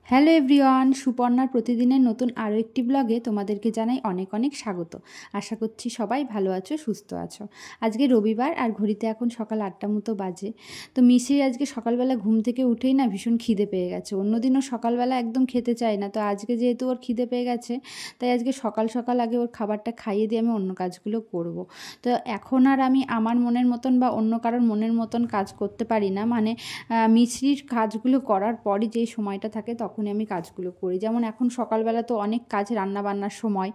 Hello everyone, সুপর্ণার প্রতিদিনের নতুন আরও একটি ব্লগে তোমাদেরকে জানাই অনেক অনেক স্বাগত। আশা করছি সবাই ভালো আছো, সুস্থ আছো। আজকে রবিবার আর ঘড়িতে এখন সকাল 8টার মতো বাজে। তো মিশির আজকে সকালবেলা ঘুম থেকে উঠেই না ভীষণ খিদে পেয়ে গেছে। অন্যদিনও সকালবেলা একদম খেতে চায় না, তো আজকে যেহেতু ওর খিদে পেয়ে গেছে তাই আজকে সকাল সকাল আগে ওর খাবারটা খাইয়ে দিয়ে আমি অন্য কাজগুলো করব। তো এখন আর আমি আমার মনের মতন বা অন্য কারোর মনের মতন কাজ করতে পারি না। মানে মিছরির কাজগুলো করার পরই যেই সময়টা থাকে তখনই আমি কাজগুলো করি। যেমন এখন সকালবেলা তো অনেক কাজ, রান্নাবান্নার সময়,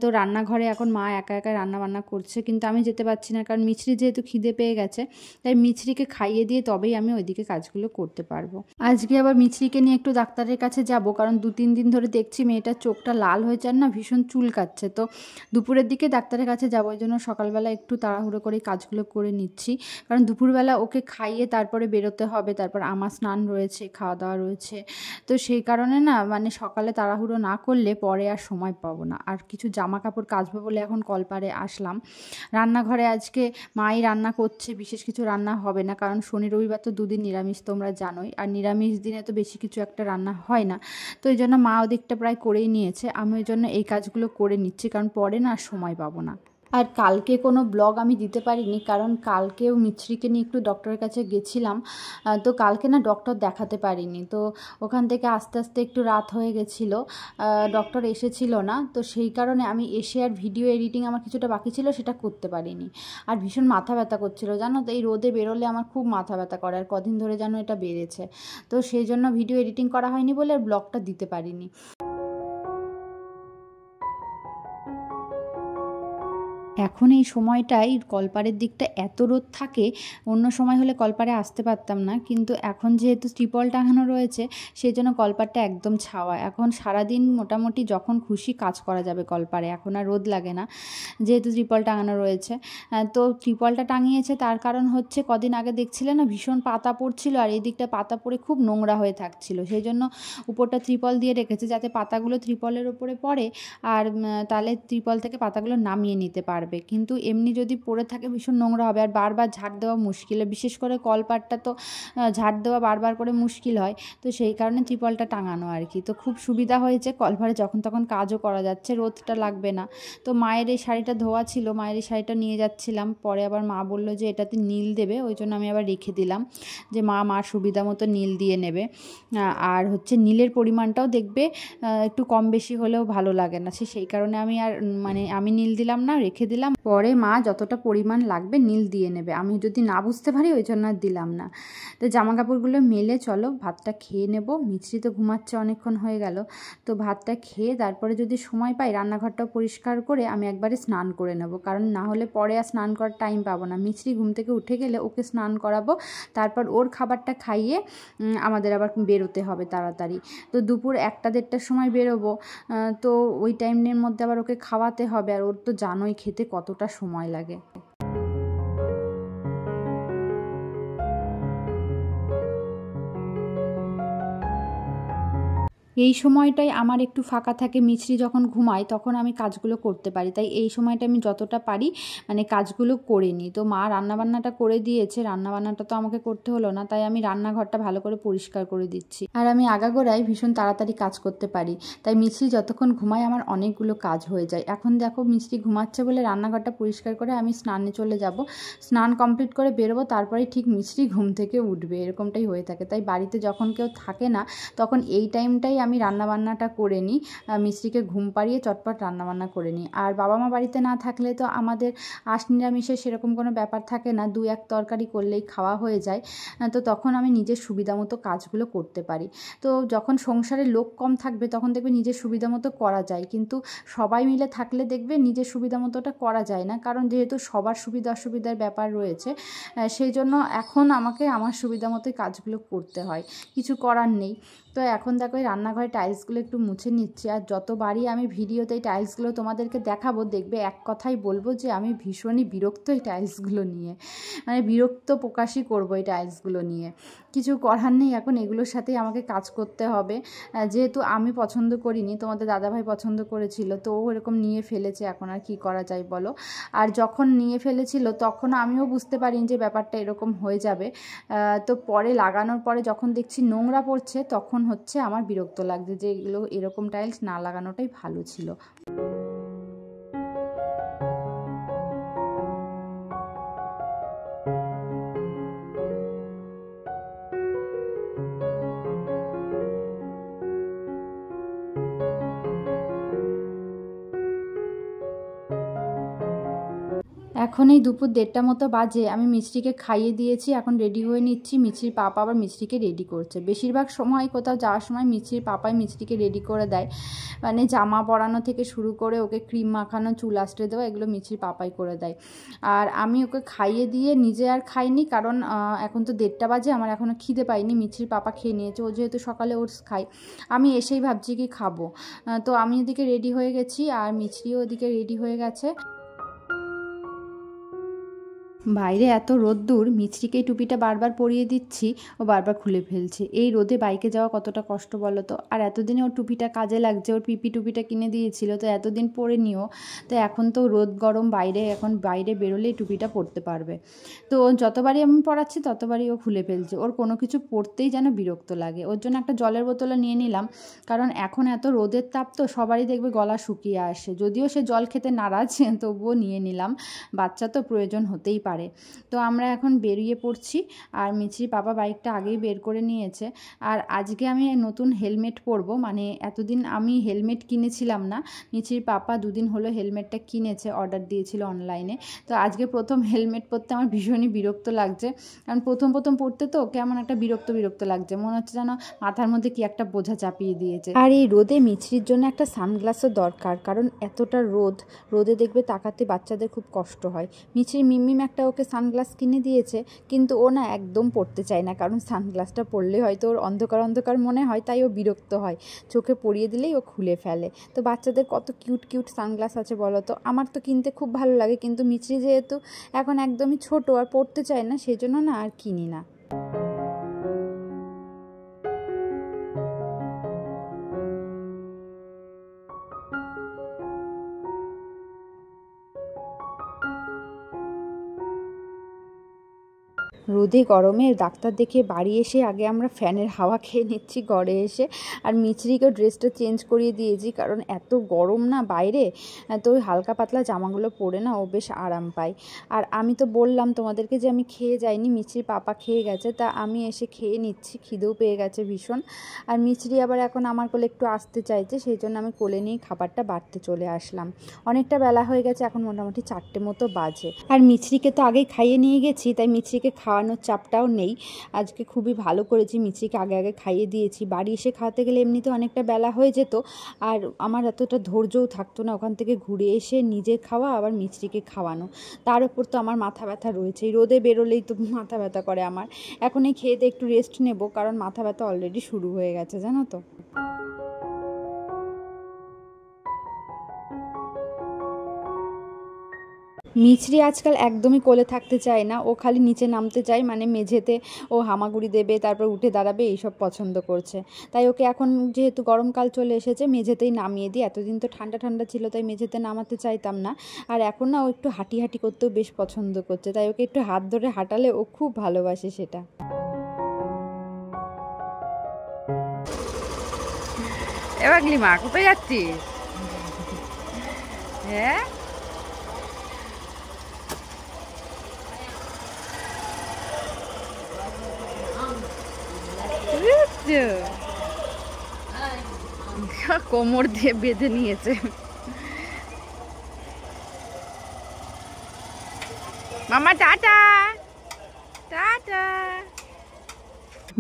তো রান্নাঘরে এখন মা একা একা রান্নাবান্না করছে, কিন্তু আমি যেতে পারছি না কারণ মিছরি যেহেতু খিদে পেয়ে গেছে, তাই মিছরিকে খাইয়ে দিয়ে তবেই আমি ওইদিকে কাজগুলো করতে পারবো। আজকে আবার মিছরিকে নিয়ে একটু ডাক্তারের কাছে যাব, কারণ 2-3 দিন ধরে দেখছি মেয়েটার চোখটা লাল হয়ে যান না, ভীষণ চুলকাচ্ছে। তো দুপুরের দিকে ডাক্তারের কাছে যাবো, ওই জন্য সকালবেলা একটু তাড়াহুড়ো করে কাজগুলো করে নিচ্ছি, কারণ দুপুরবেলা ওকে খাইয়ে তারপরে বেরোতে হবে, তারপর আমার স্নান রয়েছে, খাওয়া দাওয়া রয়েছে। তো সেই কারণে না, মানে সকালে তাড়াহুড়ো না করলে পরে আর সময় পাবো না। আর কিছু জামা কাপড় কাচবো বলে এখন কলপারে আসলাম। রান্নাঘরে আজকে মাই রান্না করছে, বিশেষ কিছু রান্না হবে না, কারণ শনি রবিবার তো 2 দিন নিরামিষ, তোমরা জানোই। আর নিরামিষ দিনে তো বেশি কিছু একটা রান্না হয় না, তো এই জন্য মা ওদিকটা প্রায় করেই নিয়েছে। আমি ওই জন্য এই কাজগুলো করে নিচ্ছি, কারণ পরে না আর সময় পাবো না। আর কালকে কোনো ব্লগ আমি দিতে পারিনি, কারণ কালকেও মিছরিকে নিয়ে একটু ডক্টরের কাছে গেছিলাম। তো কালকে না ডক্টর দেখাতে পারিনি, তো ওখান থেকে আস্তে আস্তে একটু রাত হয়ে গেছিলো, ডক্টর এসেছিল না। তো সেই কারণে আমি এসে আর ভিডিও এডিটিং আমার কিছুটা বাকি ছিল, সেটা করতে পারিনি। আর ভীষণ মাথা ব্যথা করছিল জানো তো, এই রোদে বেরোলে আমার খুব মাথা ব্যথা করে, আর কদিন ধরে যেন এটা বেড়েছে। তো সেই জন্য ভিডিও এডিটিং করা হয়নি বলে ব্লগটা দিতে পারিনি। এখন এই সময়টায় কলপাড়ের দিকটা এত রোদ থাকে, অন্য সময় হলে কলপাড়ে আসতে পারতাম না, কিন্তু এখন যেহেতু ত্রিপল টাঙানো রয়েছে সেই জন্য কলপাড়টা একদম ছাওয়া। এখন সারাদিন মোটামুটি যখন খুশি কাজ করা যাবে কলপাড়ে, এখন আর রোদ লাগে না যেহেতু ত্রিপল টাঙানো রয়েছে। তো ত্রিপলটা টাঙিয়েছে তার কারণ হচ্ছে, কদিন আগে দেখছিলে না ভীষণ পাতা পড়ছিল, আর এই দিকটা পাতা পড়ে খুব নোংরা হয়ে থাকছিল, সেই জন্য উপরটা ত্রিপল দিয়ে রেখেছে যাতে পাতাগুলো ত্রিপলের ওপরে পড়ে, আর তাহলে ত্রিপল থেকে পাতাগুলো নামিয়ে নিতে পারবে। কিন্তু এমনি যদি পড়ে থাকে ভীষণ নোংরা হবে, আর বারবার ঝাড় দেওয়া মুশকিল, বিশেষ করে কলপাটটা তো ঝাড় দেওয়া বারবার করে মুশকিল হয়। তো সেই কারণে ত্রিপলটা টাঙানো আর কি। তো খুব সুবিধা হয়েছে, কলপারে যখন তখন কাজও করা যাচ্ছে, রোদটা লাগবে না। তো মায়ের এই শাড়িটা ধোয়া ছিল, মায়ের এই শাড়িটা নিয়ে যাচ্ছিলাম, পরে আবার মা বললো যে এটাতে নীল দেবে, ওই জন্য আমি আবার রেখে দিলাম যে মার সুবিধা মতো নীল দিয়ে নেবে। আর হচ্ছে নীলের পরিমাণটাও দেখবে একটু কম বেশি হলেও ভালো লাগে না, সেই কারণে আমি আর আমি নীল দিলাম না, রেখে দিলাম। পরে মা যতটা পরিমাণ লাগবে নীল দিয়ে নেবে, আমি যদি না বুঝতে পারি ওই জন্য আর দিলাম না। তো জামা কাপড়গুলো মেলে চলো ভাতটা খেয়ে নেব। মিছরি তো ঘুমাচ্ছে, অনেকক্ষণ হয়ে গেল। তো ভাতটা খেয়ে তারপরে যদি সময় পাই রান্নাঘরটাও পরিষ্কার করে আমি একবারে স্নান করে নেব, কারণ না হলে পরে আর স্নান করার টাইম পাবো না। মিছরি ঘুম থেকে উঠে গেলে ওকে স্নান করাবো, তারপর ওর খাবারটা খাইয়ে আমাদের আবার বেরোতে হবে তাড়াতাড়ি। তো দুপুর 1টা-1.5টার সময় বেরোবো, তো ওই টাইমের মধ্যে আবার ওকে খাওয়াতে হবে, আর ওর তো জানোই খেতে কতটা সময় লাগে। এই সময়টাই আমার একটু ফাঁকা থাকে, মিছরি যখন ঘুমায় তখন আমি কাজগুলো করতে পারি, তাই এই সময়টা আমি যতটা পারি মানে কাজগুলো করে নিই। তো মা রান্নাবান্নাটা করে দিয়েছে, রান্নাবান্নাটা তো আমাকে করতে হলো না, তাই আমি রান্নাঘরটা ভালো করে পরিষ্কার করে দিচ্ছি। আর আমি আগাগোড়ায় ভীষণ তাড়াতাড়ি কাজ করতে পারি, তাই মিছরি যতক্ষণ ঘুমায় আমার অনেকগুলো কাজ হয়ে যায়। এখন দেখো মিছরি ঘুমাচ্ছে বলে রান্নাঘরটা পরিষ্কার করে আমি স্নানে চলে যাব, স্নান কমপ্লিট করে বেরোবো, তারপরে ঠিক মিছরি ঘুম থেকে উঠবে, এরকমটাই হয়ে থাকে। তাই বাড়িতে যখন কেউ থাকে না তখন এই টাইমটাই আমি রান্নাবান্নাটা করে নিই, মিছরিকে ঘুম পাড়িয়ে চটপট রান্নাবান্না করে নিই। আর বাবা মা বাড়িতে না থাকলে তো আমাদের আঁশ নিরামিষের সেরকম কোনো ব্যাপার থাকে না, 2-1 তরকারি করলেই খাওয়া হয়ে যায়। তো তখন আমি নিজের সুবিধা মতো কাজগুলো করতে পারি। তো যখন সংসারে লোক কম থাকবে তখন দেখবে নিজের সুবিধা মতো করা যায়, কিন্তু সবাই মিলে থাকলে দেখবে নিজের সুবিধা মতোটা করা যায় না, কারণ যেহেতু সবার সুবিধা অসুবিধার ব্যাপার রয়েছে, সেই জন্য এখন আমাকে আমার সুবিধা মতোই কাজগুলো করতে হয়, কিছু করার নেই। তো এখন দেখো এই রান্নাঘরে টাইলসগুলো একটু মুছে নিচ্ছি, আর যতবারই আমি ভিডিওতে এই টাইলসগুলো তোমাদেরকে দেখাবো দেখবে এক কথাই বলবো যে আমি ভীষণই বিরক্ত এই টাইলসগুলো নিয়ে, মানে বিরক্ত প্রকাশই করবো এই টাইলসগুলো নিয়ে। কিছু করার নেই, এখন এগুলোর সাথেই আমাকে কাজ করতে হবে, যেহেতু আমি পছন্দ করিনি, তোমাদের দাদাভাই পছন্দ করেছিল, তো ও এরকম নিয়ে ফেলেছে, এখন আর কি করা যায় বলো। আর যখন নিয়ে ফেলেছিল তখন আমিও বুঝতে পারিনি যে ব্যাপারটা এরকম হয়ে যাবে। তো পরে লাগানোর পরে যখন দেখছি নোংরা পড়ছে তখন হচ্ছে আমার বিরক্ত লাগছে যে এগুলো এরকম টাইলস না লাগানোটাই ভালো ছিল। এখন এই দুপুর 1:30 মতো বাজে, আমি মিষ্টিকে খাইয়ে দিয়েছি, এখন রেডি হয়ে নিচ্ছি। মিষ্টির পাপা আবার মিষ্টিকে রেডি করছে। বেশিরভাগ সময় কোথাও যাওয়ার সময় মিষ্টির পাপাই মিষ্টিকে রেডি করে দেয়, মানে জামা পরানো থেকে শুরু করে ওকে ক্রিম মাখানো, চুল আঁচড়ে দেওয়া, এগুলো মিষ্টির পাপাই করে দেয়। আর আমি ওকে খাইয়ে দিয়ে নিজে আর খাইনি, কারণ এখন তো 1:30 বাজে, আমার এখনও খিদে পাইনি। মিষ্টির পাপা খেয়ে নিয়েছে, ও যেহেতু সকালে ওটস খাই, আমি এসেই ভাবছি কি খাবো। তো আমি ওদিকে রেডি হয়ে গেছি আর মিষ্টিও ওদিকে রেডি হয়ে গেছে। বাইরে এত রোদ্দুর, মিছরিকে এই টুপিটা বারবার পরিয়ে দিচ্ছি, ও বারবার খুলে ফেলছে। এই রোদে বাইকে যাওয়া কতটা কষ্ট বলো তো। আর এতদিনে ওর টুপিটা কাজে লাগছে, ওর পিপি টুপিটা কিনে দিয়েছিল, তো এতদিন পরে নিও, তো এখন তো রোদ গরম বাইরে, এখন বাইরে বেরোলেই টুপিটা পরতে পারবে। তো যতবারই আমি পরাচ্ছি ততবারই ও খুলে ফেলছে। ওর কোনো কিছু পরতেই যেন বিরক্ত লাগে। ওর জন্য একটা জলের বোতলও নিয়ে নিলাম, কারণ এখন এত রোদের তাপ তো সবারই দেখবে গলা শুকিয়ে আসে। যদিও সে জল খেতে নারাজ, তবুও নিয়ে নিলাম, বাচ্চা তো প্রয়োজন হতেই পারে। তো আমরা এখন বেরিয়ে পড়ছি, আর মিছরি পাপা বাইকটা আগেই বের করে নিয়েছে। আর আজকে আমি নতুন হেলমেট পরবো, মানে এতদিন আমি হেলমেট কিনেছিলাম না, মিছরির পাপা 2 দিন হলো হেলমেটটা কিনেছে, অর্ডার দিয়েছিল অনলাইনে। তো আজকে প্রথম হেলমেট পরতে আমার ভীষণই বিরক্ত লাগছে, কারণ প্রথম পরতে তো কেমন একটা বিরক্ত লাগছে, মনে হচ্ছে যেন মাথার মধ্যে কি একটা বোঝা চাপিয়ে দিয়েছে। আর এই রোদে মিছরির জন্য একটা সানগ্লাসও দরকার, কারণ এতটা রোদে দেখবে তাকাতে বাচ্চাদের খুব কষ্ট হয়। মিছরির মিমিম একটা ওকে সানগ্লাস কিনে দিয়েছে, কিন্তু ও না একদম পরতে চায় না, কারণ সানগ্লাসটা পরলে হয়তো ওর অন্ধকার মনে হয়, তাই ও বিরক্ত হয়। চোখে পরিয়ে দিলেই ও খুলে ফেলে। তো বাচ্চাদের কত কিউট সানগ্লাস আছে বলো তো। আমার তো কিনতে খুব ভালো লাগে, কিন্তু মিছরি যেহেতু এখন একদমই ছোট আর পরতে চায় না, সেই জন্য না আর কিনি না। রোদে গরমে ডাক্তার দেখিয়ে বাড়ি এসে আগে আমরা ফ্যানের হাওয়া খেয়ে নিচ্ছি ঘরে এসে। আর মিছরিকেও ড্রেসটা চেঞ্জ করিয়ে দিয়েছি, কারণ এত গরম না বাইরে, তো ওই হালকা পাতলা জামাগুলো পরে না ও বেশ আরাম পায়। আর আমি তো বললাম তোমাদেরকে যে আমি খেয়ে যাইনি, মিছরির পাপা খেয়ে গেছে, তা আমি এসে খেয়ে নিচ্ছি, খিদেও পেয়ে গেছে ভীষণ। আর মিছরি আবার এখন আমার কোলে একটু আসতে চাইছে, সেই জন্য আমি কোলে নিয়ে খাবারটা বাড়তে চলে আসলাম। অনেকটা বেলা হয়ে গেছে, এখন মোটামুটি 4টে মতো বাজে। আর মিছরিকে তো আগেই খাইয়ে নিয়ে গেছি, তাই মিছরিকে খাওয়ানোর চাপটাও নেই। আজকে খুবই ভালো করেছি, মিছরিকে আগে খাইয়ে দিয়েছি। বাড়ি এসে খাওয়াতে গেলে এমনিতে অনেকটা বেলা হয়ে যেত, আর আমার এতটা ধৈর্যও থাকতো না ওখান থেকে ঘুরে এসে নিজে খাওয়া আবার মিছরিকে খাওয়ানো। তার উপর তো আমার মাথা ব্যথা রয়েছে, রোদে বেরোলেই তো মাথা ব্যথা করে আমার। এখন এই খেয়ে একটু রেস্ট নেব, কারণ মাথা ব্যথা অলরেডি শুরু হয়ে গেছে জানো তো। মিছরি আজকাল একদমই কোলে থাকতে চায় না, ও খালি নিচে নামতে চায়, মানে মেঝেতে ও হামাগুড়ি দেবে, তারপর উঠে দাঁড়াবে, এইসব পছন্দ করছে। তাই ওকে এখন যেহেতু গরমকাল চলে এসেছে, মেঝেতেই নামিয়ে দিই। এতদিন তো ঠান্ডা ছিল, তাই মেঝেতে নামাতে চাইতাম না। আর এখন না ও একটু হাঁটি করতেও বেশ পছন্দ করছে, তাই ওকে একটু হাত ধরে হাঁটালে ও খুব ভালোবাসে সেটা। এবার মা কোথায় যাচ্ছিস? হ্যাঁ, কোমর দিয়ে বেঁধে নিয়েছে। মামা টাটা টাটা।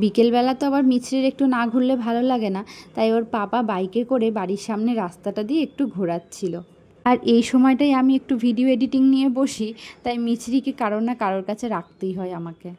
বিকেলবেলা তো আবার মিছরির একটু না ঘুরলে ভালো লাগে না, তাই ওর পাপা বাইকে করে বাড়ির সামনে রাস্তাটা দিয়ে একটু ঘোরাচ্ছিল। আর এই সময়টাই আমি একটু ভিডিও এডিটিং নিয়ে বসি, তাই মিছরিকে কারোর না কারোর কাছে রাখতেই হয় আমাকে।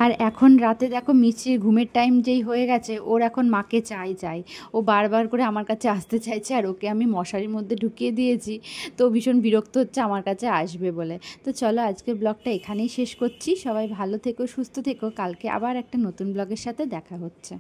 আর এখন রাতে দেখো মিছরির ঘুমের টাইম যেই হয়ে গেছে, ওর এখন মাকে চাই, ও বারবার করে আমার কাছে আসতে চাইছে। আর ওকে আমি মশারির মধ্যে ঢুকিয়ে দিয়েছি, তো ভীষণ বিরক্ত হচ্ছে আমার কাছে আসবে বলে। তো চলো আজকের ব্লগটা এখানেই শেষ করছি। সবাই ভালো থেকো, সুস্থ থেকো, কালকে আবার একটা নতুন ব্লগের সাথে দেখা হচ্ছে।